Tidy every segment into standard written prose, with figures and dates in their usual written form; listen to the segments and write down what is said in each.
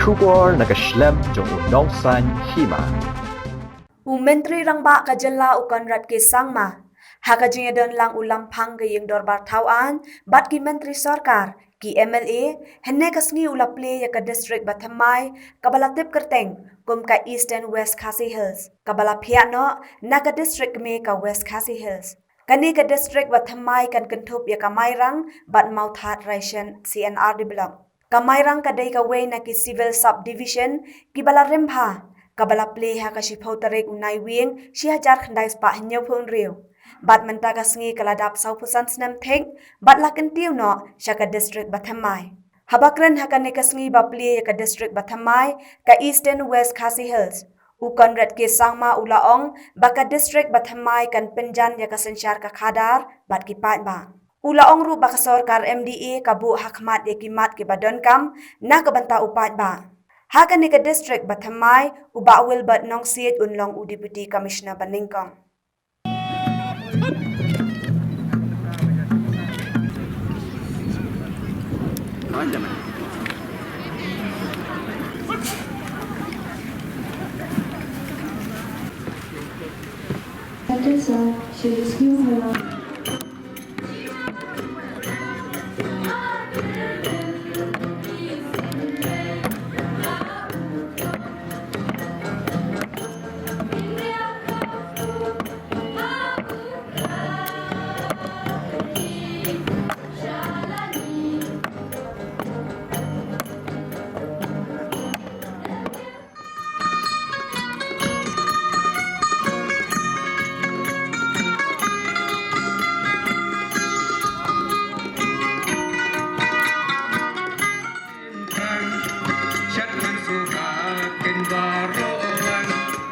Shubor nakaslem jong unongsan hima. Menteri Rangba kajala ukonrat ke sangma. Hakajinya don lang ulam pang gayeng dorbar tauan, bat ki menteri sarkar, ki MLA, henne kasngi ulaple ya ka district Bathamai, kabalatip kerteng, kum ka East and West Khasi Hills, kabala piano, na ka district me ka West Khasi Hills. Kani ka district Bathamai kan kentup ya kamairang, bat mauthat ration CNR develop. Kamairang kadai ka way na ki civil subdivision, ki bala rempha, kabala play ha ka shipau tarek unai wing, si hajar khandai spa hinyo pun riu. Bat menta ka sngi kaladap sau pusan senam theng, bat lakan tiu no, syaka district Bathamai. Habakren ha ka ne ka sngi ba play ka district Bathamai, ka East and West Khasi Hills. Ukon red ke sangma ulaong, baka district Bathamai kan penjan ya ka sensyar ka khadar, bat ki pat ba. Ulaong ru baka sorkar MDA kabu hakmat ya kimat ke badon kam, na kabanta upat ba. Haka ni ka district Bathamai, uba Wilbert nong siet unlong u deputy commissioner Baningkong.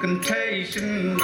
Contagion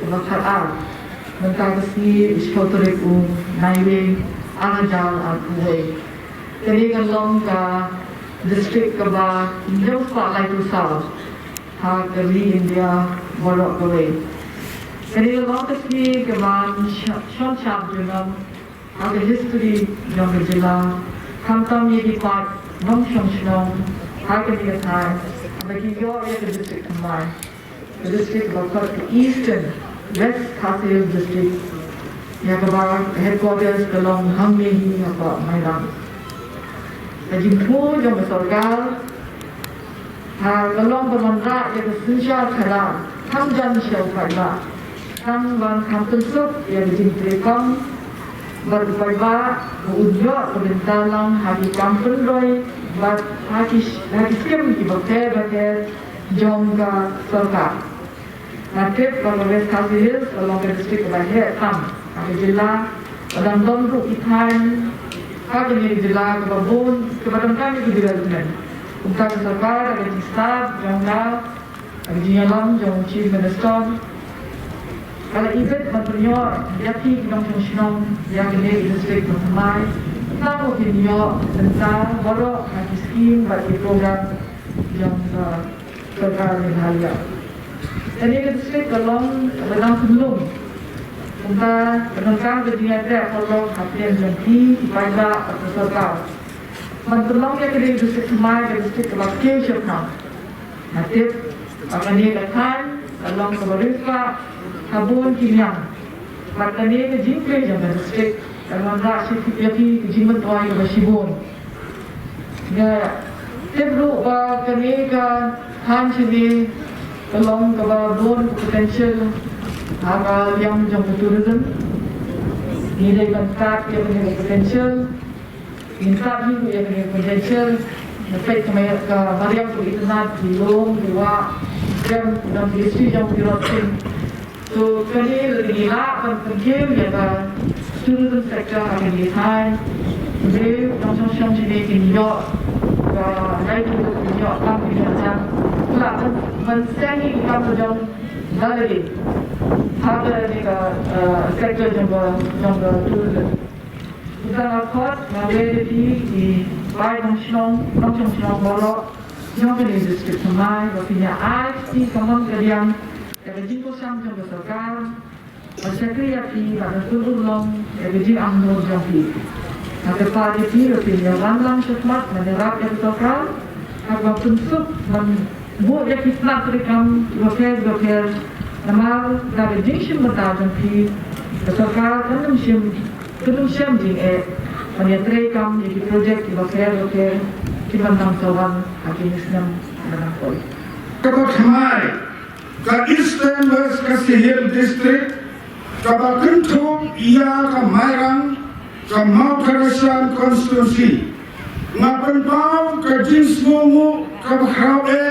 Bakal mentagasi iskotorik naiwe angajal akuwe. Kini kalong ka district ka ba jauh spotlight usal ha kali India bolok kawe. Kini kalong kasi ka ba short sharp junam aga history jong jila kamtam ye di part nong shong ha kini ka bagi yo ye district kamai. The district bakal ke eastern West Khasi Hills district yang kebaran headquarters kelong hamli hi apa Mairang. Jadi pun jom bersorgal ha kelong bermandra yang sensyar khara hamjan syau khara kang ban kampung sup yang dijintrekong berupaya unjuk perintalan hari kampung roy bat hati skim di bakter jongga sorga. Natif kalau West Khasi Hills, kalau ke district Bahir, Tam, ke jila, dalam domru ikan, kami ke jila, ke babun, ke badan kami ke development. Untuk serkar, ke Jisab, Jongga, ke Jinyalam, Jong Chief Minister. Kalau ibet menterinya, jati kita mensionong yang ini district Bathamai, kita mungkin tentang borok, bagi skim, bagi program yang serkar Meghalaya. Jadi district kalong dalam sebelum kita penengkang kejian dia kalau hatian janti pada serkar. Mentolong yang kedua district Semai dan district Kelakir Syekh. Natif akan dia akan along Kabarifra, Habon, Kinyang. Matani ke jingkle jangan district, dalam rak sifiyaki ke jimat tuai ke Basibon. Ya, tebru ba kani ka han sini along Kababon potential haba yang jang tourism. Nilai manfaat yang punya potential, manfaat juga yang punya potential. Sampai kemana ke Mariam tu internet di Long, di Wak, dan industri yang dirotting. So kali lebih lah penting ya kan tourism sector akan dilihat. Jadi langsung sini kini yo, lagi tu kini yo apa kini macam, lah mensengi kita macam lagi. Ada ni ke sector yang tourism. Kita nakot mawede di baik nasional bolo yang kini district semai, berpunya IT kamu kalian. Jadi jika sampai ke serkar, sekretari pada turun jadi ambil jadi. Nanti pada itu lebih lang cepat menyerap yang serkar, agar tuntut membuat yang kita berikan dokter, nama dari jenis bertahan jadi serkar kan siam jing menyertakan jadi projek dokter kita tangkawan akhirnya senang menangkoi. Kabar Hamai. Ka Eastern West Kasihil District, ka Bakentong, iya ka Mairang, ka Mount Harasan Constituency. Ngapenpau ka Jins Mungu, ka Bakrawe,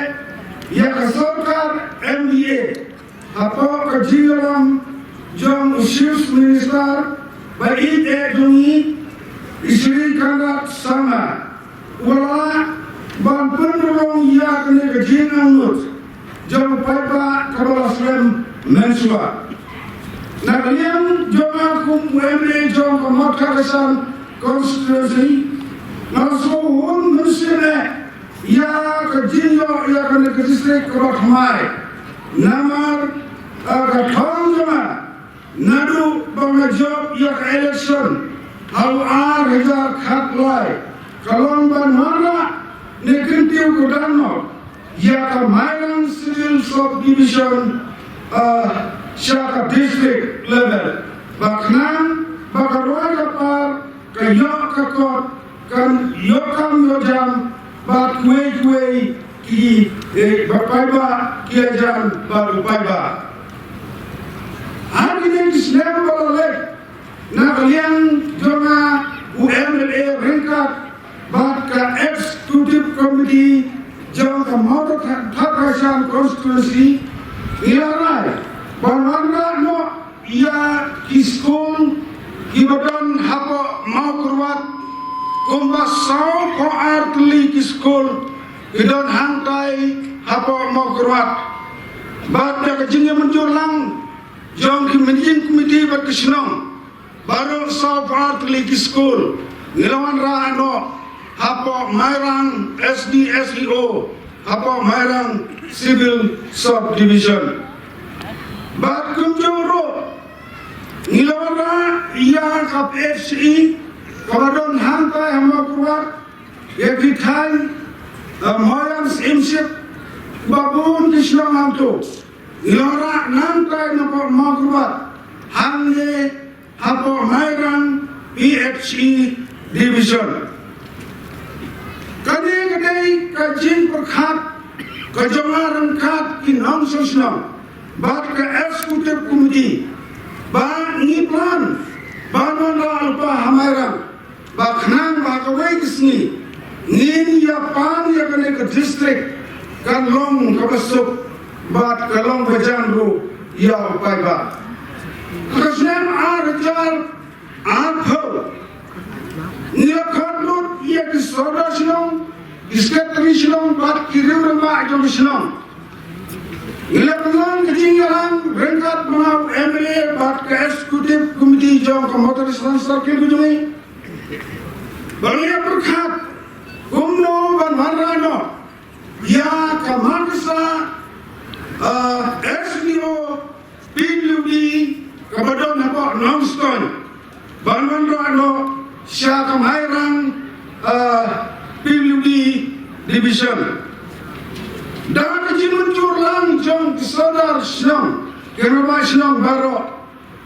iya ka Sarkar MBA. Apo ka Jingaram, Jong Chief Minister, Bait Dungi, Isri Kanat Sama. Wala, ban penurong iya kene ka Jingangut. Jom paipa kabala Islam mensua. Na kalian jom aku MLA jom Mount Harasan Constituency. Nasuhun mensine ya ke Jinyo ya ke distrik Kabak Hamai. Namar ke Thongjama nadu banga job ya ke election. Hal hajar khatlai. Kalong ban mana nekentiu kudanmo. Ya ke Mairang Civil Subdivision Syaka District level. Baknan, bakarwai kapar, ke yok kakot, kan yokam yojam, bak kue ki bapaiba ki ajan baru paiba. Hari ini Islam boleh, na kalian jonga UMLA ringkat, bak ke Executive Committee. Jom ke Mount Harasan Constituency, ilarai, banwana no ia kiskul, kibadan hapo mau kurwat, kumbas sau ko artli kiskul, kidan hangkai hapo mau kurwat. Bada kejinya menjulang, jom ki managing committee bat kesenong, baru sau ko artli kiskul, ilawan raano. Hapo Mairang SDSEO, Hapo Mairang Civil Subdivision. Bat kunjuro, ngilawara iya kap FCE, kabadon hantai hamba kurwat, yakitan Mairang Imship, babun kisnong hantu. Ngilawara nantai napa makurwat, hangye Hapo Mairang PHE Division. Kadang-kadang kajian perkat, kejongaran kat kinong sosnong, bat ke Executive Committee, bat ngiplan, banon alpa Hamairang, baknang bakawai kisni, ngin yapan ya kene ke district, kan long kabasuk, bat kalong bajanru ya paiba. Kasnem arjar apho. Nilakadlut ia kisoda sinong, kiskatri sinong, bat kiriu remah jom sinong. Nilakadlut ketinggalan ringkat mengaw MLA bat ke Executive Committee jom ke Mount Harasan Circle kujungi. Balia berkat, kumno ban marano, ya ke Maksa, SDO, PWD, kabadon hapa Nongstone, ban marano. Syaka Mairang PWD Division. Dan keji muncul lang jong saudara senang, kenapa senang baru?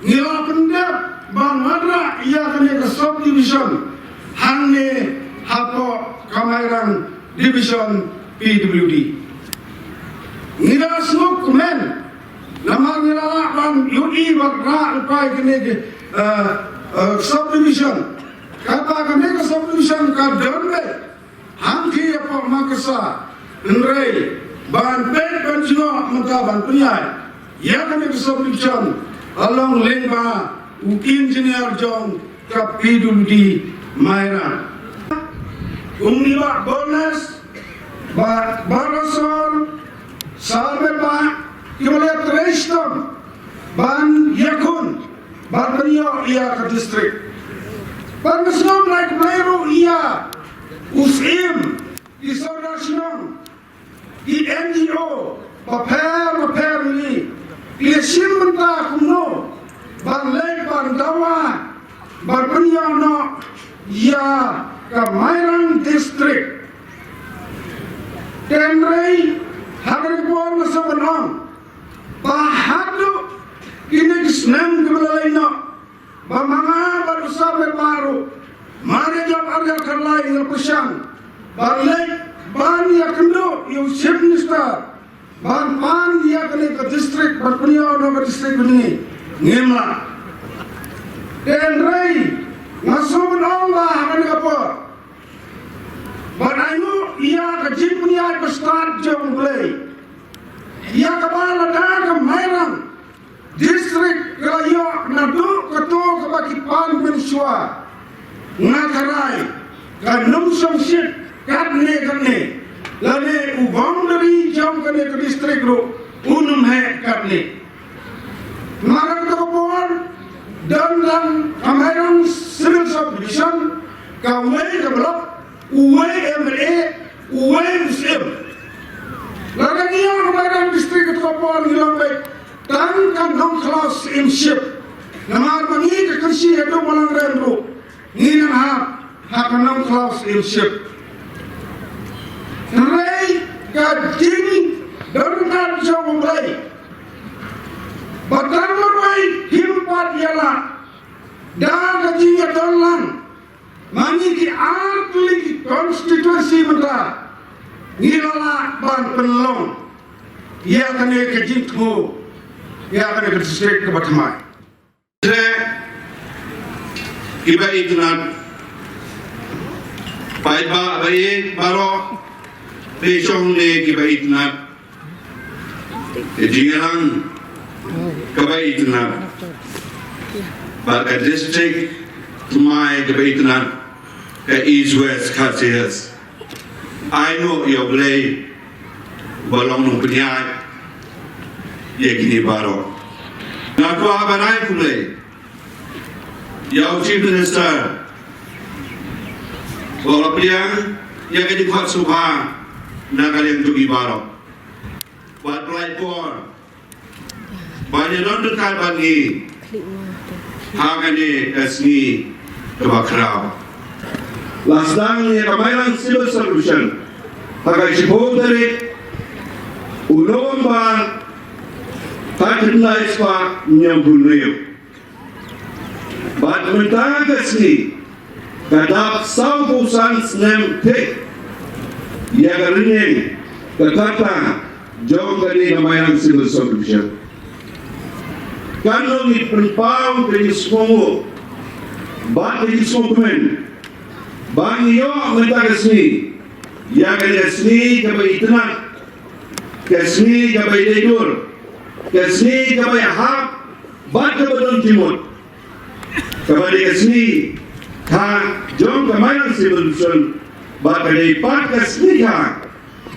Nila pendap bang madra ia kena ke subdivision, hanya hapo Kemahiran division PWD. Nila semua komen, nama nila bang UI bakra lepai kena ke subdivision. Kata kena ke subdivision kadang hangki apa makasa, enrei, ban pet ban juga mentah ban penyai. Ia kena ke subdivision. Along lengba engineer jong kap PWD Kemahiran. Umniba bonus ba barasol salbe ba kibole trestom ban yakun ban beriyo ia ke distrik ban mesnom like blero ia usim isodasnom di NGO paper ni ia simbenta kuno ban lek ban dawa ban beriyo no ia Kemahiran District. Tenrei hagar kuar masa benang. Bahadu ini kesenang kembali no. Bamanga baru sampai baru. Mari jam arya kerlai yang pesang. Balik ban ya kendo yang chief minister. Ban ya kene ke district berpunya no ke district ini. Ngemla. Tenrei masuk Allah akan apa? Bagaimana ia kejip punya bestart jauh mulai. Ia kepala dah Kemahiran distrik Gayo nadu ketua kebakipan bersua ngakarai kanum somsit karne lalu ubang dari jauh kene ke distrik ru unum he karne. Mara ketepuan dan Kemahiran Civil Subdivision kawai keblok uwe MLA uwe Muslim lalu dia Kemahiran distrik ketepuan hilang baik dan kan non-class in-ship nama mangi kekensi itu malang rendu ini nama hak non-class in-ship Rai kajing dan jauh mulai Badan meruai himpat ialah dah kajinya dolang mani ki artli konstitusi mentah nilala ban penlong ia kena kajingku ia kena ke distrik ke Batamai iba itunan paiba bayi baro besong le iba itunan jingarang Kebaitunan pada distrik Tumai kebaitunan ke East West Khasias I know your play balong nung penyai ya kini baro ngaku abanai play ya Chief Minister wala priang ya kini kuat subha na kalian tugi baro buat play for banyak orang dekat bagi hagane kasni kebakrau. Lasdang ni Kemahiran Civil Solution hagai cipodere ulomban takna ispa nyambunyo. Bad mentang kasni kadap saubusan snem tek ya garine kata jauh dari Kemahiran Civil Solution. Kalau ni perempau dari semua, bak dari semua pemain, bang yo minta kesini, ya kesini kepada itunan, kesini kepada tidur, kesini kepada hak, bak kepada timur, kepada kesini, ha jom Kemahiran Civil Solution, bak dari part kesini ha,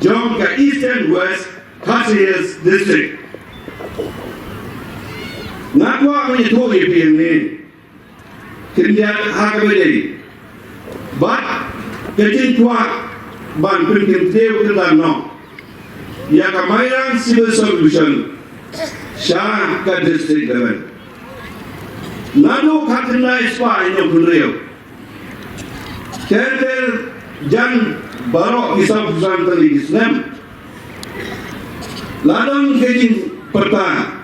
jom ke East and West Khasias District. Nakwa menyetuh yang ni, kerja hak berdiri. Bat kerja kuat, ban penting tew kerana no. Ya Kemahiran Civil Solution, Shah ke distrik level. Lalu katna ispa ini beliau. Kerja jan barok kisah perusahaan tadi Islam. ladang kejing perta,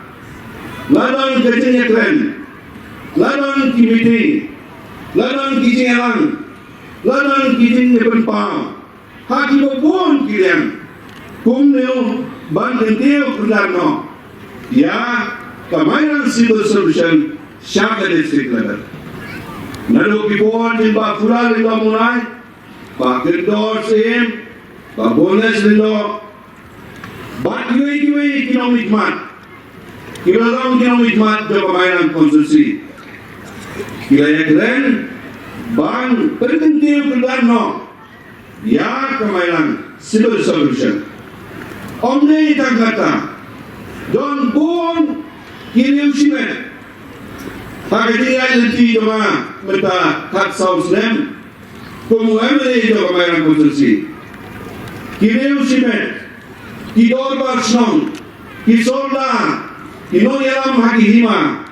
ladang kejing ekren, ladang kimiti, ladang kejing elang, ladang kejing nepenpau, haki bopun kilian, kumneu bantentiu kerjano, ya Kamairan Civil Solution Shaka District level. Nado kipuan din ba fural ito munay, ba kirdor sim, ba bonus nito, ba kiwi economic mat, kibalang economic mat do Kamairan Constituency. Kilaya keren, bang pertentiu kerjano, ya Kamairan Civil Solution. Omne itang kata, Don Bon Kiriu Simet Hakatiya Nanti Doma Meta Kat South Nem Kumu Emily Do Kamairan Constituency Kiriu Simet Ki Dorbar Snong Ki Solda Ki Noyalam Haki Hima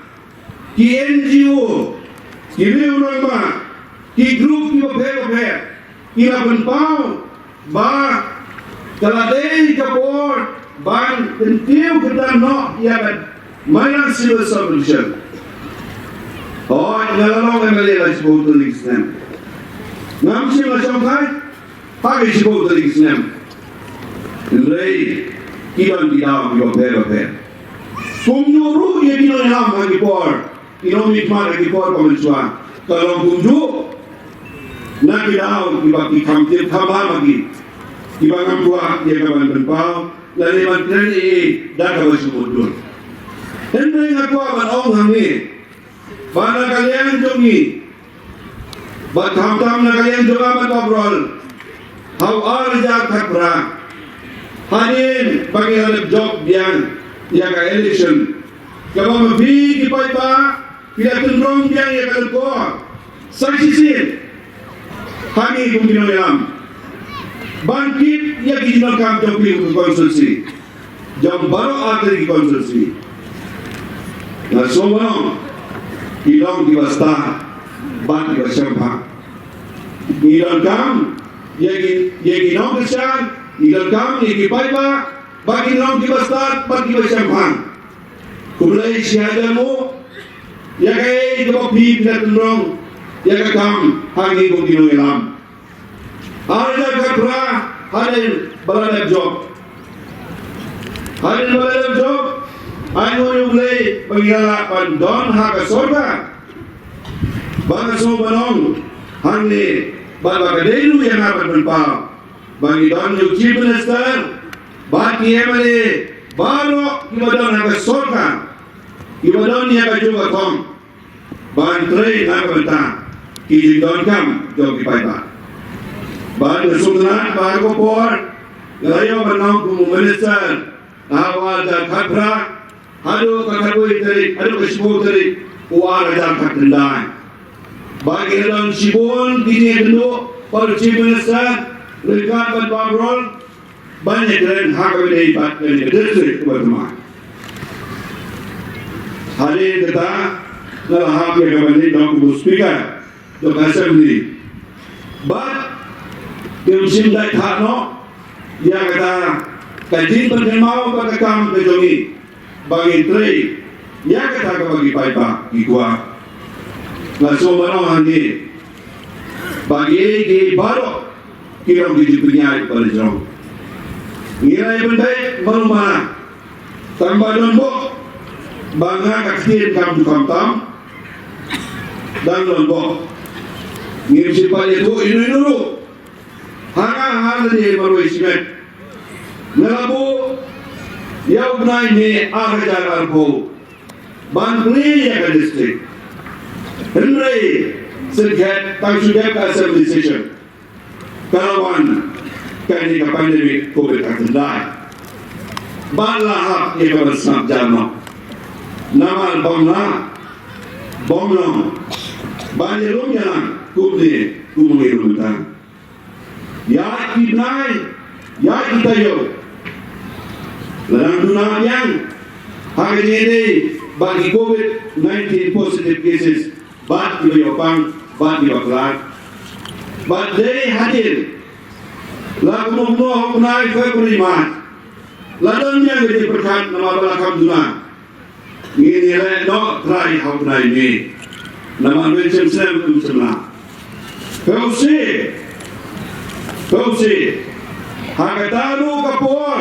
Ki NGO Ki Riu Rangma Ki Group Ki Baphe Ki Lapan Pau Ba Kaladei Kapor Ban Tentiu Kedan No Yakat Mainan Civil Solution. Oh, nalalong MLA lang si Boto Ligisnem. Ngam siya masyong kahit, pagi si Boto Ligisnem. Nilay, kilang kidaw, kibaper. Kung nyuru, iya kinonilam hagipor, kinomit man hagipor pamanswa. Kalau kumju, na kidaw, kibakikamtir, kama magi. Kibangambuak, iya kaban benpau, laliman tren dakawa sumudun. Henry aku akan ong hangi, pada kalian jongi, bat ham na kalian juga mat obrol, how arja kapra, hanin bagi halap job yang ka election, kalau mabi kipai pa, tidak tundrong yang ya kalko, saksisin, hangi kung ginoyam, bangkit ya kijinal kam jobi konsulsi, jom baru atri konsulsi. Na sobrang ilang diwasta ban diwasyampa ilang kam yegi nong kesyan ilang kam yegi paipa bagi nong diwasta ban diwasyampa kumulay siyada mo yakay kapapi pinatundrong yakay kam hangi kong ginoilam harin kapra harin balanab job Ano yung lay pagigalapan doon haka sorga baka sobanong hangli babakadelu yang akan berpau bagi doon yung chief minister baki emali baro ibadon haka sorga ibadon niya ka juga kong bantray na kabanta kijing doon kam jogi paipa bagi kesultanan bagi kopor layo manong kumu minister awal dan khadra Hado kakabui tadi, hado kesibu tadi, uar ajar kakendai. Bagi dalam sibun kini dulu, pada chief minister, rekat dan babrol, banyak keren hak berdei bat dari distrik berteman. Hari kita dalam hak yang kembali dalam kubu speaker, dalam assembly. Bat, kemusim dai thano, yang kata kajian berkemau pada kam kejongi. Bagi tray, ya kita bagi paipa ikwa. Langsung mana hangi, bagi baru kira biji penyai pada jauh. Ngira bendai baru mana, tambah lombok, bangga kakian kam tam, dan lombok. Ngira sifat itu ini dulu, hal ini baru isimet. Ngelabu Yau benai ni ahajar arbo, bangkli ya ke distrik. Henry sedikit tangsudah ke assembly session. Kalawan kini ke pandemi COVID terkendali. Balahap ia bersama jama. Nama bomlong, banyak rumah kubni kumui rumah. Ya kibnai, ya kita yo. Dalam dunia yang hari ini bagi COVID-19 positive cases, bat di Jepang, bat di Bangladesh, bat dari hadir, lagu membuat naik Februari Maret, ladangnya jadi perkat nama belakang dunia. Ini nilai no try how try ni. Nama macam sebelah. Kausi, hakataru kapor,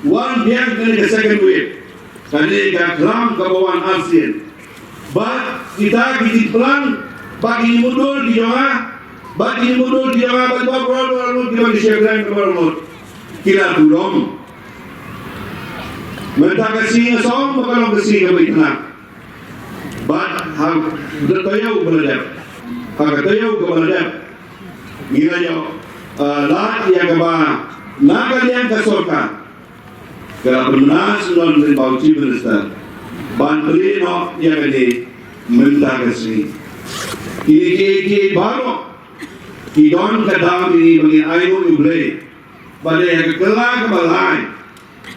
one biang dari ke second wave, kali ke gram kawan ASEAN. But kita pelan bagi mundur di Jawa, bagi berapa kita di Syekhran kita belum. Mereka kasih ngasong, kalau kasih kami tenang. But hak bertayau beradab, Gila yo, lahat yang nakalian kasorka, kaya pemenas non rimbaw chief minister, bantri no yang ini minta kasih. Kini baru, kidon kadang ini bagi ayu ublay, pada yang kelak kebalai,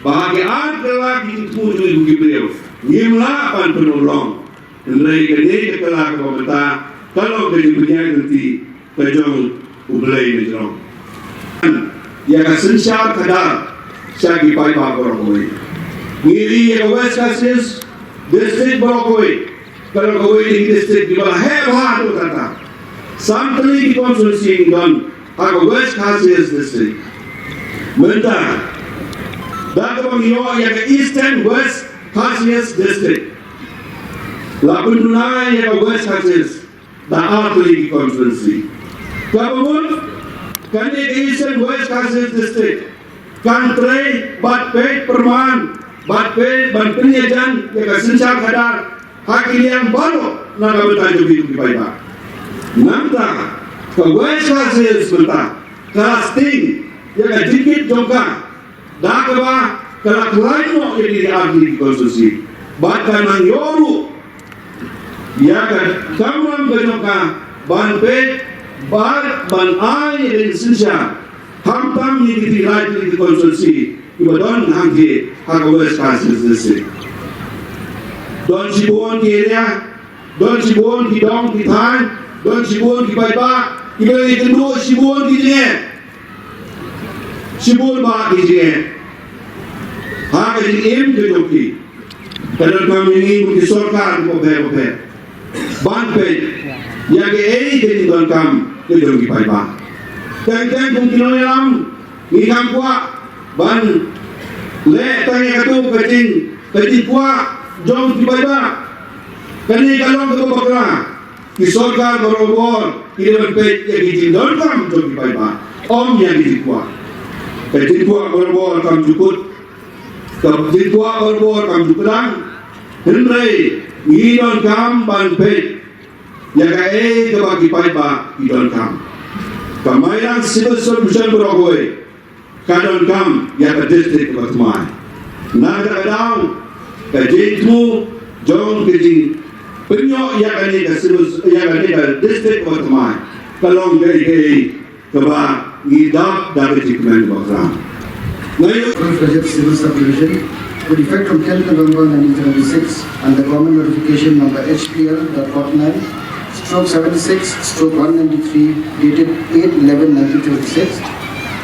bahagian kelak itu tujuh beliau, ngimla pan penolong, mereka ini kelak kebalai, kalau kerja nanti kejong ublay ni jong. Ya kasensyar kadar syagi pai ba Borokoi. Ngiri ya West Cassius district Borokoi. Kalau Borokoi di district di bawah hebat tu kata. Samtali di konsulsi don aku West Cassius district. Mentah. Dan kemudian ya ke Eastern West Cassius district. Lapun dunai ya ke West Cassius. Dan artli di konsulsi. Kemudian kani Eastern West Cassius District, Kantray, Batpet, Perman, Batpet, Banpenyajan, yang kesencar kadar, hakili yang baru nak bertajuk hidup di Paiba. Nampak ke West Cassius bentar, casting, yang sedikit jongkang, dah keba kelak lain yang diarti konstitusi, bahkan ang yoru, yang kamram berjongkang, Banpet, ban ai dan senja hampam ni di lagi di konsulsi ibadon hangge West Cassius District don sibuon di area don sibuon di dong di tan don sibuon di Paiba ibadon kedua sibuon di sini sibuon ba di sini hak di ke joki kalau kami ini di sorkan ko be ban pe ya ke jadi don kam ke joki Paiba teng kung kinolam ni kam kwa ban le tanya katu kecing kwa jom di Paiba kani kalong ke bakra ki sorkar borobor ki ban pe ya ki don kam joki Paiba om ya ki kwa kecing kwa borobor kam jukut kecing kwa borobor kam jukudang henry ni don kam ban pe ya ke bagi Paiba ki don kam Kamayan civil solution Borokoi kadon kam ya ke district Batmai naga daw ke jitu jong kejing penyo ya ke civil ya ke district Batmai kalong ke ba ngidap dari jikmen bakra ngayon full-fledged civil subdivision with effect from 10th November 1976 and the government notification number HPL.49/76/193 dated 8/11/1976,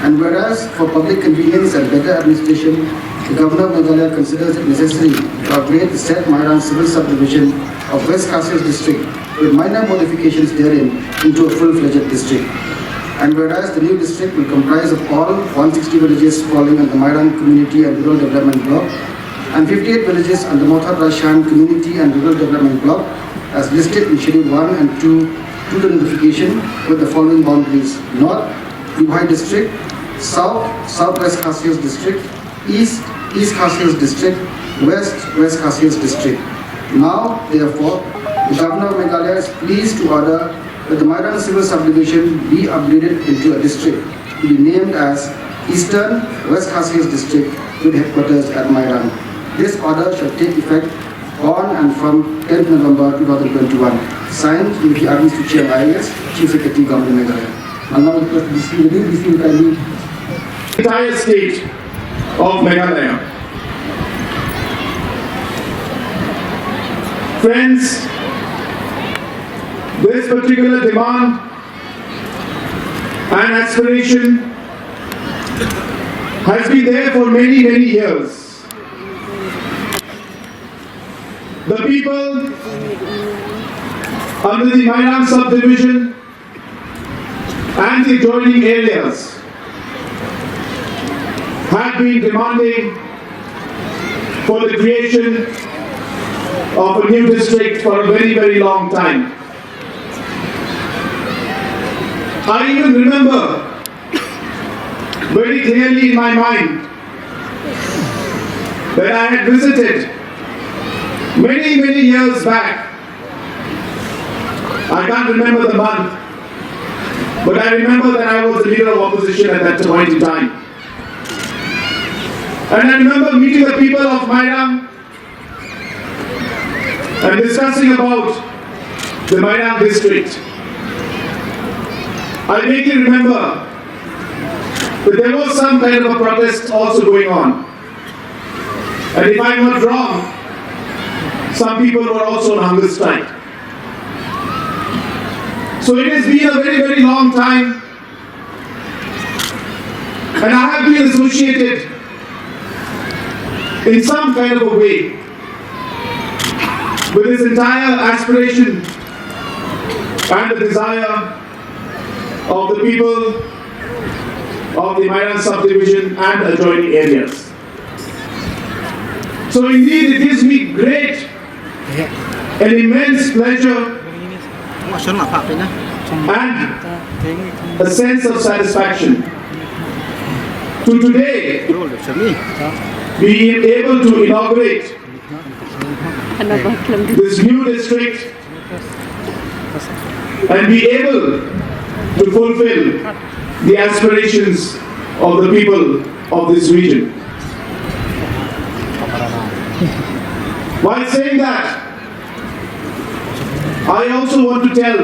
and whereas for public convenience and better administration, the Governor of Meghalaya considers it necessary to upgrade the said Mairan civil subdivision of West Cassius district with minor modifications therein into a full-fledged district. And whereas the new district will comprise of all 160 villages falling under the Mairan Community and Rural Development Block and 58 villages under Mothar Rashan Community and Rural Development Block as listed in Schedule 1 and 2 to the notification with the following boundaries: North, Dubai District; South, Southwest Cassius District; East, East Cassius District; West, West Cassius District. Now, therefore, the Governor of Meghalaya is pleased to order that the Mairan civil subdivision be upgraded into a district to be named as Eastern West Cassius District with headquarters at Mairan. This order shall take effect on and from 10th November 2021. Signed, Mr. Agnes Chair IAS, Chief Secretary, Government of Meghalaya. I'll now request the DC kindly. Entire state of Meghalaya. Friends, this particular demand and aspiration has been there for many, many years. The people under the Mairang subdivision and the adjoining areas had been demanding for the creation of a new district for a very, very long time. I even remember very clearly in my mind that I had visited many, many years back. I can't remember the month, but I remember that I was the leader of opposition at that point in time. And I remember meeting the people of Mairang and discussing about the Mairang district. I vaguely remember that there was some kind of a protest also going on. And if I'm not wrong, some people were also on hunger strike. So it has been a very, very long time, and I have been associated in some kind of a way with this entire aspiration and the desire of the people of the Mairang subdivision and adjoining areas. So indeed it gives me great and immense pleasure and a sense of satisfaction to today be able to inaugurate this new district and be able to fulfill the aspirations of the people of this region. While saying that, I also want to tell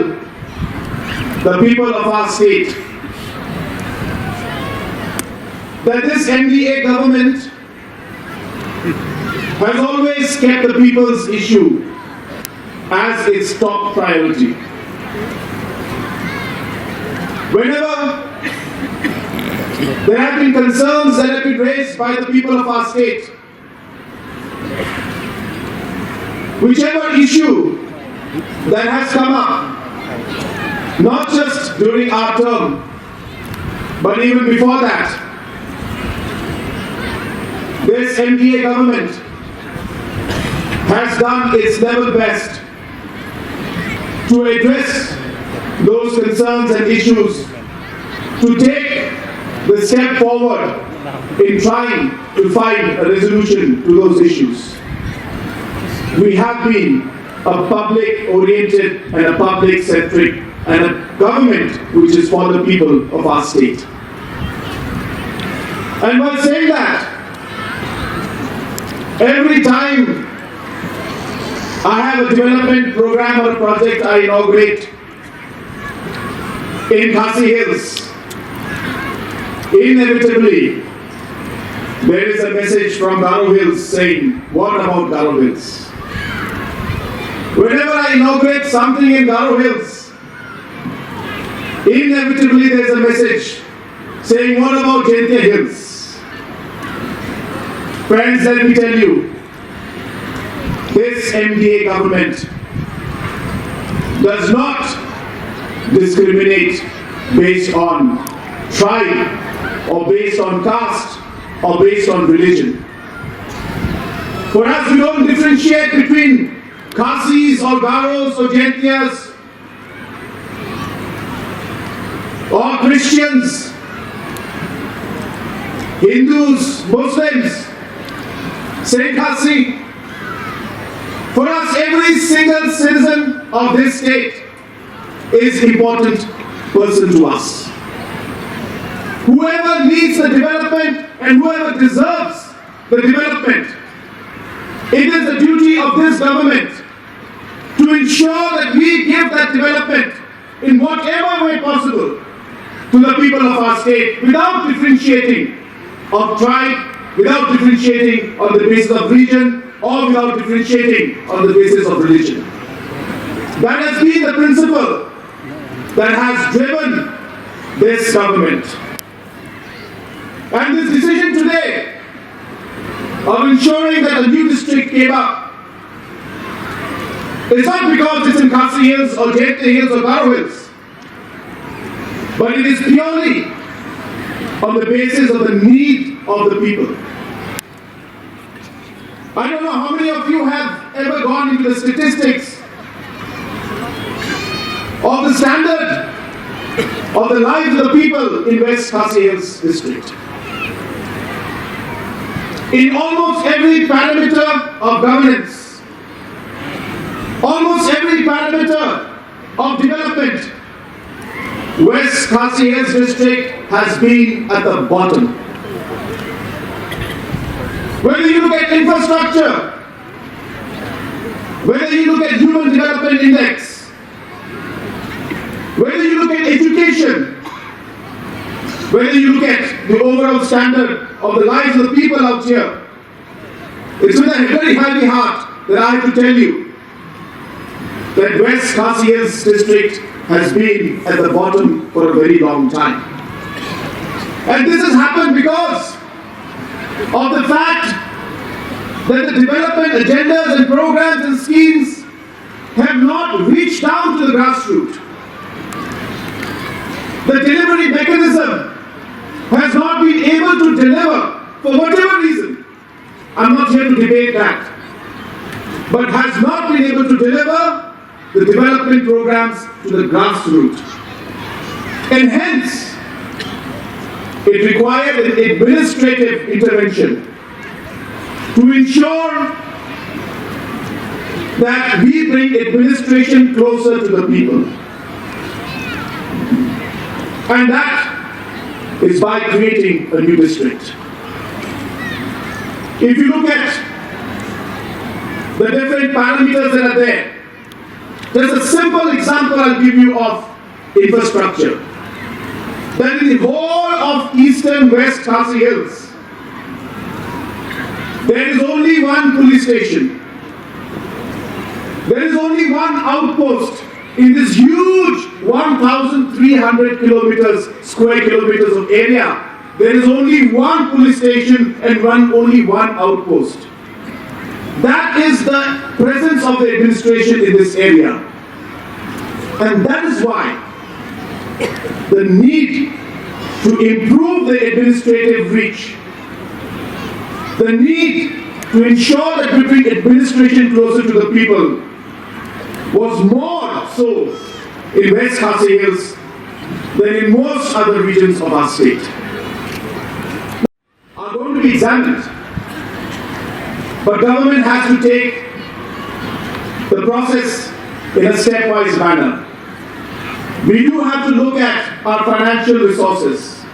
the people of our state that this NDA government has always kept the people's issue as its top priority. Whenever there have been concerns that have been raised by the people of our state, whichever issue that has come up, not just during our term, but even before that, this NDA government has done its level best to address those concerns and issues, to take the step forward in trying to find a resolution to those issues. We have been a public-oriented and a public-centric and a government which is for the people of our state. And while saying that, every time I have a development program or a project I inaugurate in Khasi Hills, inevitably there is a message from Garo Hills saying, what about Garo Hills? Whenever I inaugurate something in Garo Hills, inevitably there is a message saying, what about Jaintia Hills? Friends, let me tell you, this MDA government does not discriminate based on tribe or based on caste or based on religion. For us, we don't differentiate between Khasis or Garos or Jaintias or Christians, Hindus, Muslims, Sikh Khasi. For us, every single citizen of this state is an important person to us. Whoever needs the development and whoever deserves the development, it is the duty of this government to ensure that we give that development in whatever way possible to the people of our state without differentiating of tribe, without differentiating on the basis of region, or without differentiating on the basis of religion. That has been the principle that has driven this government. And this decision today of ensuring that a new district came up, it's not because it's in Khasi Hills or Jethte Hills or Garo Hills, but it is purely on the basis of the need of the people. I don't know how many of you have ever gone into the statistics of the standard of the lives of the people in West Khasi Hills district. In almost every parameter of governance, almost every parameter of development, West Khasi Hills district has been at the bottom. Whether you look at infrastructure, whether you look at human development index, whether you look at education, whether you look at the overall standard of the lives of the people out here, it's with a very heavy heart that I have to tell you that West Khasi Hills district has been at the bottom for a very long time. And this has happened because of the fact that the development agendas and programs and schemes have not reached down to the grassroots. The delivery mechanism has not been able to deliver for whatever reason. I'm not here to debate that. But has not been able to deliver the development programs to the grassroots. And hence, it required an administrative intervention to ensure that we bring administration closer to the people. And that is by creating a new district. If you look at the different parameters that are there, there's a simple example I'll give you of infrastructure. That in the whole of eastern West Khasi Hills, there is only one police station. There is only one outpost in this huge 1,300 square kilometers of area. There is only one police station and only one outpost. That is the presence of the administration in this area. And that is why the need to improve the administrative reach, the need to ensure that we bring administration closer to the people was more so in West Khasi Hills than in most other regions of our state. Are going to be examined. But government has to take the process in a stepwise manner. We do have to look at our financial resources.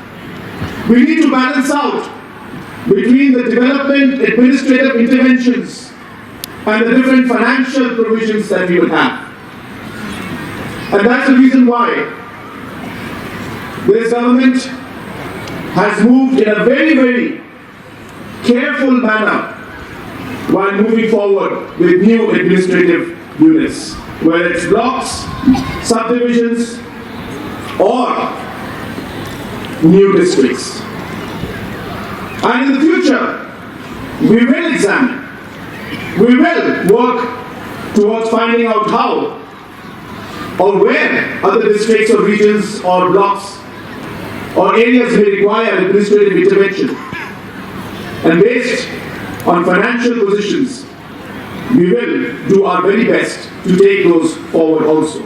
We need to balance out between the development, administrative interventions and the different financial provisions that we will have. And that's the reason why this government has moved in a very, very careful manner while moving forward with new administrative units, whether it's blocks, subdivisions, or new districts. And in the future, we will examine, we will work towards finding out how or where other districts or regions or blocks or areas may require administrative intervention. And based on financial positions, we will do our very best to take those forward also.